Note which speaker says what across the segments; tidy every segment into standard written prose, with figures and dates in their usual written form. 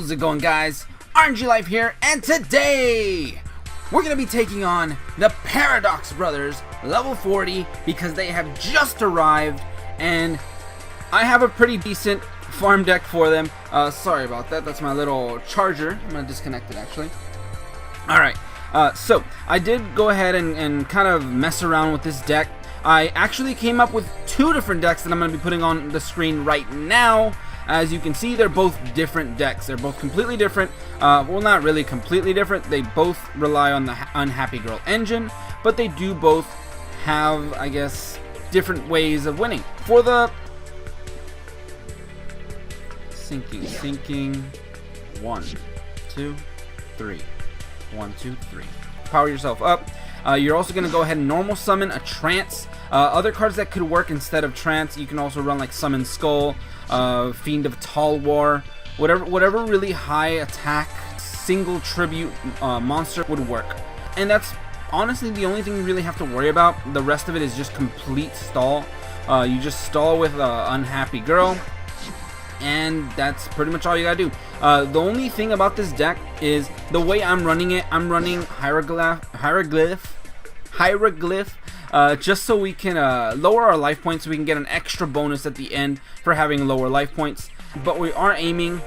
Speaker 1: How's it going, guys? RNG Life here, and today we're going to be taking on the Paradox Brothers level 40 because they have just arrived, and I have a pretty decent farm deck for them. Sorry about that, that's my little charger. I'm going to disconnect it actually. Alright, so I did go ahead and kind of mess around with this deck. I actually came up with two different decks that I'm going to be putting on the screen right now. As you can see, they're both different decks. They're both completely different. Well, not really completely different. They both rely on the Unhappy Girl engine, but they do both have, I guess, different ways of winning. For the sinking, 1, 2, 3, 1, 2, 3. Power yourself up. You're also going to go ahead and normal summon a trance. Other cards that could work instead of trance, you can also run like Summon Skull, Fiend of Tall War, whatever really high attack single tribute monster would work. And that's honestly the only thing you really have to worry about. The rest of it is just complete stall. You just stall with Unhappy Girl, and that's pretty much all you gotta do. The only thing about this deck is the way I'm running it. I'm running Hieroglyph, just so we can lower our life points, so we can get an extra bonus at the end for having lower life points. But we are aiming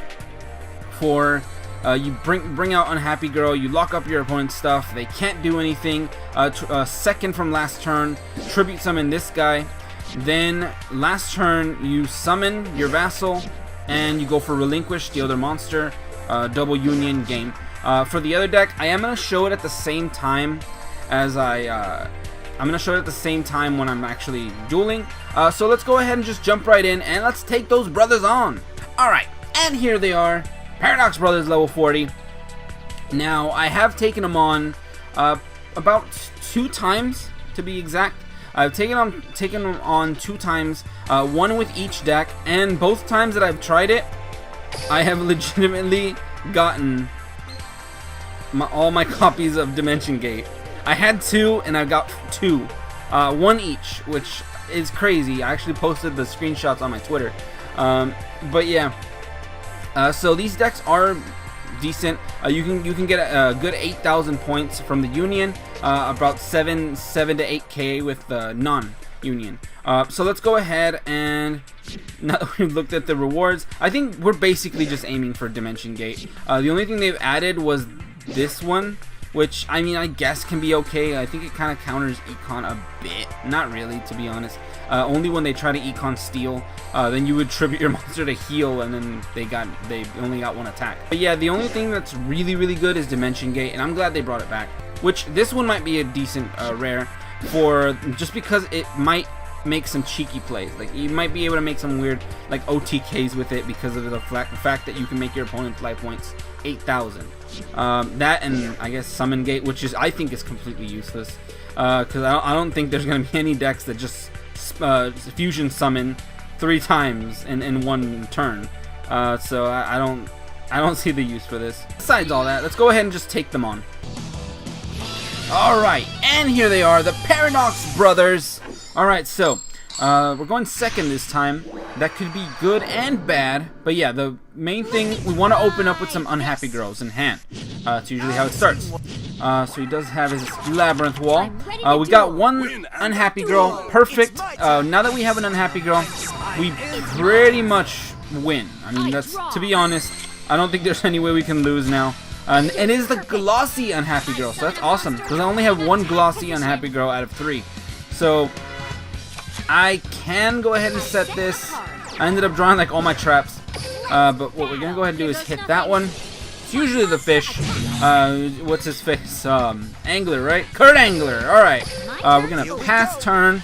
Speaker 1: for you bring out Unhappy Girl, you lock up your opponent's stuff, they can't do anything. Second from last turn, tribute summon this guy. Then last turn you summon your vassal and you go for relinquish the other monster. Double union game. For the other deck, I am going to show it at the same time as I'm going to show it at the same time when I'm actually dueling. So let's go ahead and just jump right in and let's take those brothers on. Alright, and here they are. Paradox Brothers level 40. Now, I have taken them on about 2 times, to be exact. I've taken them on 2 times, one with each deck, and both times that I've tried it, I have legitimately gotten all my copies of Dimension Gate. I had 2 and I got 2, 1 each, which is crazy. I actually posted the screenshots on my Twitter. But yeah, so these decks are decent. You can get a good 8,000 points from the Union, about 7 to 8k with the non-Union. So let's go ahead and now that we've looked at the rewards, I think we're basically just aiming for Dimension Gate. The only thing they've added was this one, which, I mean, I guess can be okay. I think it kind of counters Econ a bit. Not really, to be honest. Only when they try to Econ steal, then you would tribute your monster to heal, and then they only got 1 attack. But yeah, the only thing that's really good is Dimension Gate, and I'm glad they brought it back. Which, this one might be a decent rare, just because it might make some cheeky plays. Like, you might be able to make some weird, like, OTKs with it because of the fact that you can make your opponent's life points 8,000. That and I guess Summon Gate, which is, I think, is completely useless, because I don't think there's gonna be any decks that just fusion summon 3 times in 1 turn. So I don't see the use for this. Besides all that, let's go ahead and just take them on. Alright, and here they are, the Paradox Brothers. Alright, so we're going second this time. That could be good and bad, but yeah, the main thing, we want to open up with some Unhappy Girls in hand. It's usually how it starts. So he does have his Labyrinth Wall. We got 1 Unhappy Girl, perfect. Now that we have an Unhappy Girl, we pretty much win. I mean, that's, to be honest, I don't think there's any way we can lose now. And it is the Glossy Unhappy Girl, so that's awesome, because I only have 1 Glossy Unhappy Girl out of 3. So I can go ahead and set this. I ended up drawing like all my traps, but what we're gonna go ahead and do is hit that one. It's usually the fish. What's his face? Angler, right? Kurt Angler. All right. We're gonna pass turn,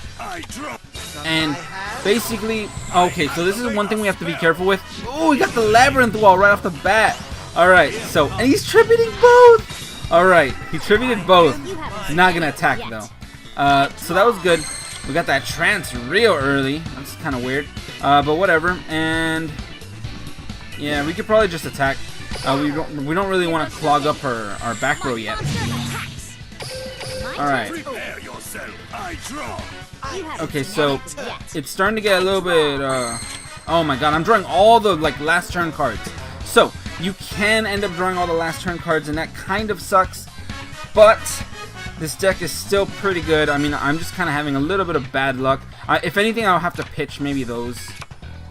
Speaker 1: and basically, okay. So this is one thing we have to be careful with. Oh, we got the Labyrinth Wall right off the bat. All right. So, and he's tributing both. All right, he tributed both. He's not gonna attack though. So that was good. We got that trance real early. That's kind of weird, but whatever. And yeah, we could probably just attack. We don't really want to clog up our back row yet. All right. Okay, so it's starting to get a little bit. Oh my God, I'm drawing all the like last turn cards. So you can end up drawing all the last turn cards, and that kind of sucks. But this deck is still pretty good. I mean, I'm just kind of having a little bit of bad luck. If anything, I'll have to pitch maybe those.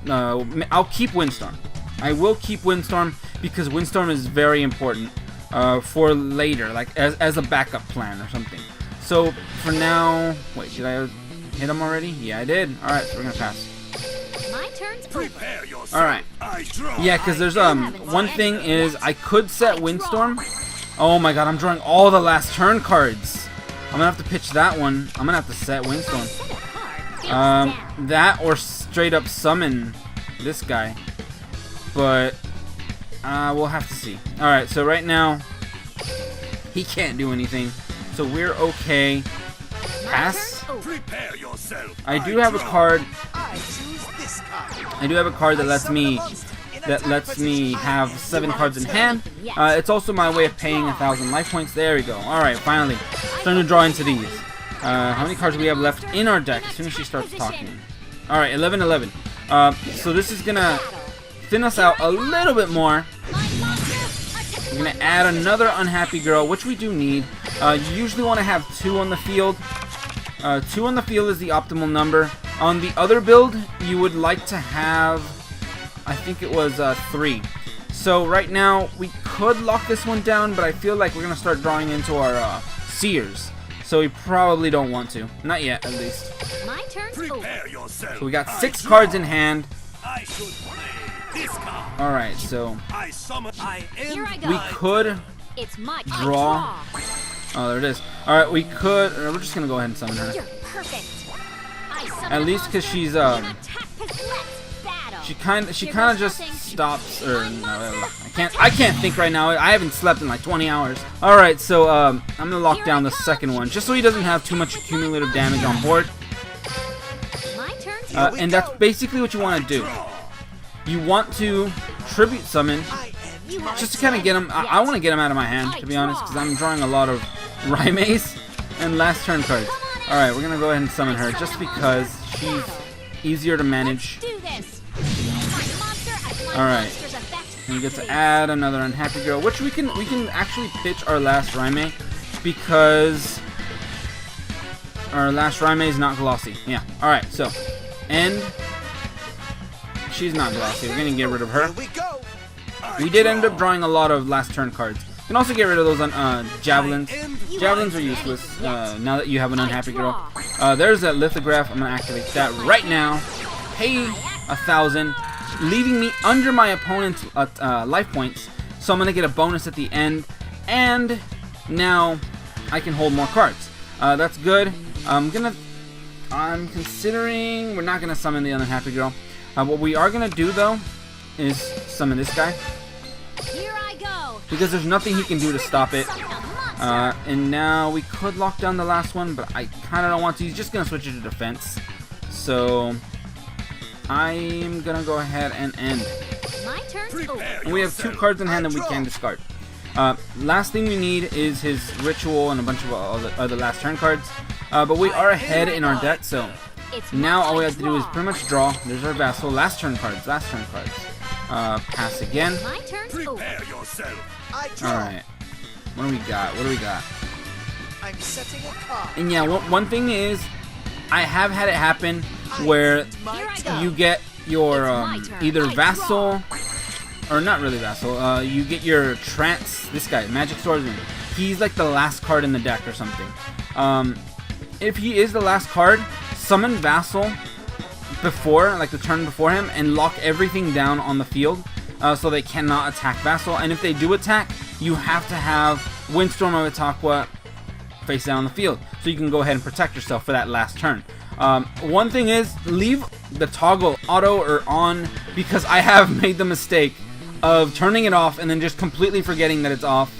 Speaker 1: I'll keep Windstorm. I will keep Windstorm because Windstorm is very important for later, like as a backup plan or something. So for now, wait, did I hit him already? Yeah, I did. All right, so we're gonna pass.
Speaker 2: My turn's over.
Speaker 1: All right. Yeah, because there's one thing is I could set Windstorm. Oh my God, I'm drawing all the last turn cards. I'm gonna have to pitch that one. I'm gonna have to set Windstorm. That or straight up summon this guy. But we'll have to see. All right, so right now he can't do anything, so we're okay. Pass. I do have a card. I do have a card that lets me have 7 cards in hand. It's also my way of paying 1,000 life points. There we go. All right, finally starting to draw into these. How many cards do we have left in our deck? As soon as she starts talking. All right, 11-11. So this is gonna thin us out a little bit more. We're gonna add another unhappy girl, which we do need. You usually want to have 2 on the field. 2 on the field is the optimal number. On the other build, you would like to have, I think it was 3. So right now, we could lock this one down, but I feel like we're gonna start drawing into our seers. So we probably don't want to. Not yet, at least.
Speaker 2: My turn's over.
Speaker 1: So we got 6 cards in hand. Alright, so we could draw. Oh, there it is. Alright, we could. We're just gonna go ahead and summon her. At least because she's she kind of just stops, or no, I can't think right now. I haven't slept in like 20 hours. All right, so I'm gonna lock down the second one just so he doesn't have too much cumulative damage on board. And that's basically what you want to do. You want to tribute summon just to kind of get him. I want to get him out of my hand, to be honest, because I'm drawing a lot of Raimeis and last turn cards. All right, we're gonna go ahead and summon her just because she's easier to manage. Alright, we get to add another unhappy girl, which we can actually pitch our last Raimei because our last Raimei is not glossy. Yeah. Alright, so and she's not glossy. We're gonna get rid of her. We did end up drawing a lot of last turn cards. You can also get rid of those javelins. Javelins are useless now that you have an unhappy girl. There's that lithograph. I'm gonna activate that right now. Pay 1,000. Leaving me under my opponent's life points, so I'm gonna get a bonus at the end, and now I can hold more cards. That's good. I'm considering we're not gonna summon the unhappy girl. What we are gonna do though is summon this guy because there's nothing he can do to stop it. And now we could lock down the last one, but I kind of don't want to. He's just gonna switch it to defense, so I'm gonna go ahead and end. And we have 2 cards in hand that we can discard. Last thing we need is his ritual and a bunch of other last turn cards. But we are ahead in our deck, so now all we have to do is pretty much draw. There's our vassal. Last turn cards. Last turn cards. Pass again. Alright. What do we got? What do we got? And yeah, one thing is, I have had it happen where you get your either vassal, or not really vassal, you get your trance, this guy, Magic Swordsman. He's like the last card in the deck or something. If he is the last card, summon vassal before, like the turn before him, and lock everything down on the field so they cannot attack vassal. And if they do attack, you have to have Windstorm of Itaqua face down on the field, so you can go ahead and protect yourself for that last turn. One thing is, leave the toggle auto or on, because I have made the mistake of turning it off and then just completely forgetting that it's off,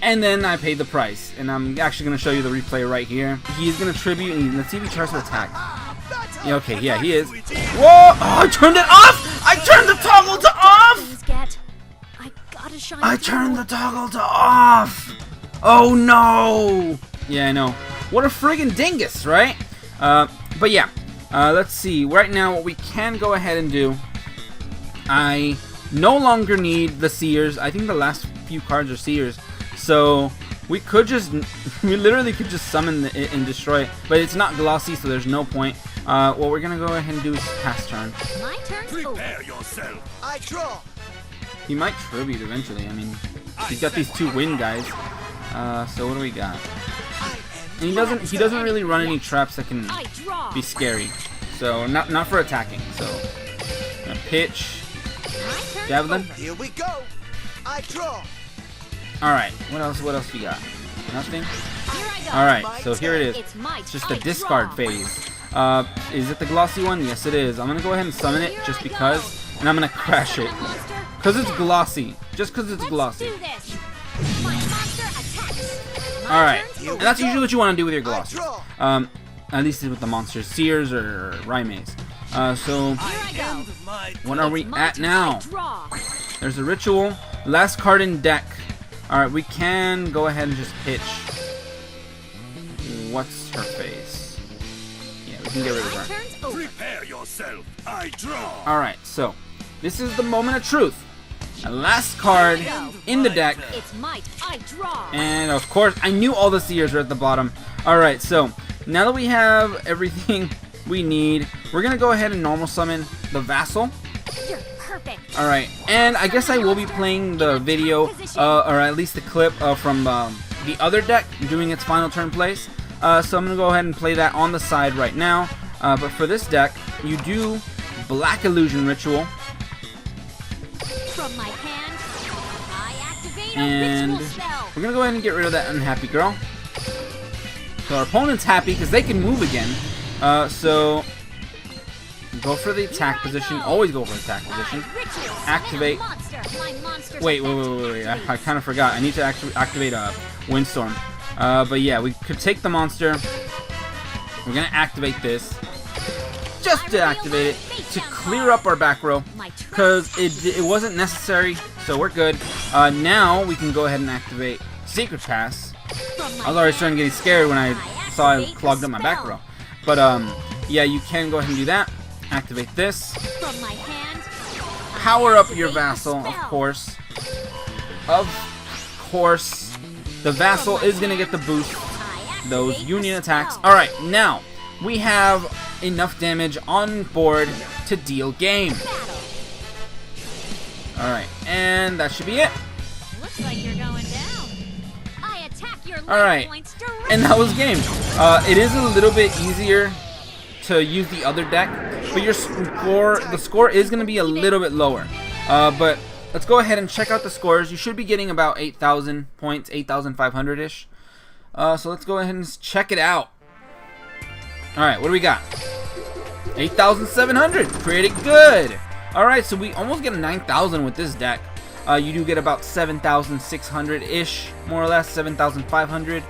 Speaker 1: and then I paid the price. And I'm actually going to show you the replay right here. He is going to tribute, and let's see if he tries to attack. Yeah, okay, yeah, he is. Whoa! Oh, I turned it off! I turned the toggle to off! I turned the toggle to off! Oh no! Yeah, I know. What a friggin' dingus, right? But yeah, let's see. Right now, what we can go ahead and do, I no longer need the seers. I think the last few cards are seers, so we could just, we literally could just summon it and destroy it. But it's not glossy, so there's no point. What we're gonna go ahead and do is pass turn.
Speaker 2: My turn's over.
Speaker 3: Prepare yourself. I draw.
Speaker 1: He might tribute eventually. I mean, he's got these 2 wind guys. So what do we got? And he doesn't really run any traps that can
Speaker 2: I draw.
Speaker 1: be scary. So not for attacking. So gonna pitch,
Speaker 2: My turn's
Speaker 1: javelin.
Speaker 2: over.
Speaker 3: Here we go. I draw.
Speaker 1: All right. What else? What else you got? Nothing.
Speaker 2: Here I go.
Speaker 1: All right. So here it is.
Speaker 2: It's my
Speaker 1: It's just the
Speaker 2: I
Speaker 1: discard
Speaker 2: draw.
Speaker 1: phase. Is it the glossy one? Yes, it is. I'm gonna go ahead and summon it just because, and I'm gonna crash it because it's glossy. Just because it's glossy.
Speaker 2: Let's do this. My monster attacks. My
Speaker 1: All right.
Speaker 2: turn's
Speaker 1: And that's usually what you want to do with your
Speaker 3: I
Speaker 1: glossy.
Speaker 3: draw.
Speaker 1: At least with the monsters, Seers or Raimes. So
Speaker 2: Here I go.
Speaker 3: My
Speaker 1: what are we
Speaker 2: My
Speaker 1: at
Speaker 2: turn.
Speaker 1: now?
Speaker 2: I draw.
Speaker 1: There's a ritual. Last card in deck. All right, we can go ahead and just pitch. What's her face? Yeah, we can get rid of
Speaker 2: My
Speaker 1: her.
Speaker 2: turn's over.
Speaker 3: prepare yourself. I draw.
Speaker 1: All right, so this is the moment of truth. A last card in the deck,
Speaker 2: It's might. I draw.
Speaker 1: and of course, I knew all the Seers are at the bottom. All right, so now that we have everything we need, we're gonna go ahead and normal summon the Vassal.
Speaker 2: You're perfect.
Speaker 1: All right, and I guess I will be playing the video, or at least the clip from the other deck doing its final turn plays. So I'm gonna go ahead and play that on the side right now. But for this deck, you do Black Illusion Ritual,
Speaker 2: From my hand, I activate
Speaker 1: and
Speaker 2: a ritual spell.
Speaker 1: we're gonna go ahead and get rid of that unhappy girl. So our opponent's happy because they can move again. So go for the attack position. Always go for the attack position. Activate. Wait. I kind of forgot. I need to actually activate a Windstorm. But yeah, we could take the monster. We're gonna activate this. Just to activate it to clear up our back row, because it wasn't necessary. So we're good. Now we can go ahead and activate Secret Pass. I was already starting to get scared when I saw I clogged up my back row. But yeah, you can go ahead and do that. Activate this.
Speaker 2: From my hand,
Speaker 1: Power up your Vassal, of course. Of course. The Vassal is going to get the boost. Those union attacks. Alright, now we have enough damage on board to deal game. Alright, and that should be it.
Speaker 2: Looks like you're going down. I attack your life
Speaker 1: Alright,
Speaker 2: points directly.
Speaker 1: and that was game. It is a little bit easier to use the other deck, but the score is going to be a little bit lower. But let's go ahead and check out the scores. You should be getting about 8,000 points, 8,500-ish. So let's go ahead and check it out. Alright, what do we got? 8,700. Pretty good. Alright, so we almost get a 9,000 with this deck. You do get about 7,600-ish, more or less, 7,500.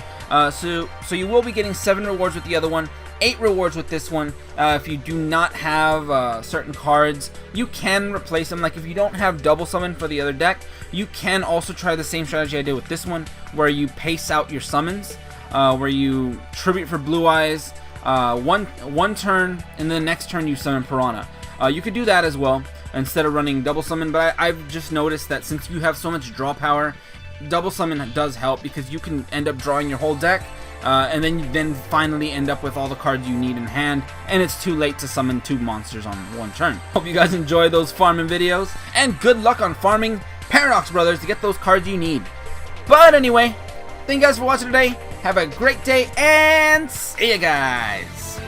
Speaker 1: So you will be getting 7 rewards with the other one, 8 rewards with this one. If you do not have certain cards, you can replace them. Like if you don't have double summon for the other deck, you can also try the same strategy I did with this one, where you pace out your summons, where you tribute for Blue Eyes one turn, and the next turn you summon Piranha. You could do that as well instead of running double summon, but I've just noticed that since you have so much draw power, double summon does help because you can end up drawing your whole deck, and then finally end up with all the cards you need in hand, and it's too late to summon 2 monsters on one turn. Hope you guys enjoy those farming videos, and good luck on farming Paradox Brothers to get those cards you need. But anyway, thank you guys for watching today. Have a great day, and see you guys.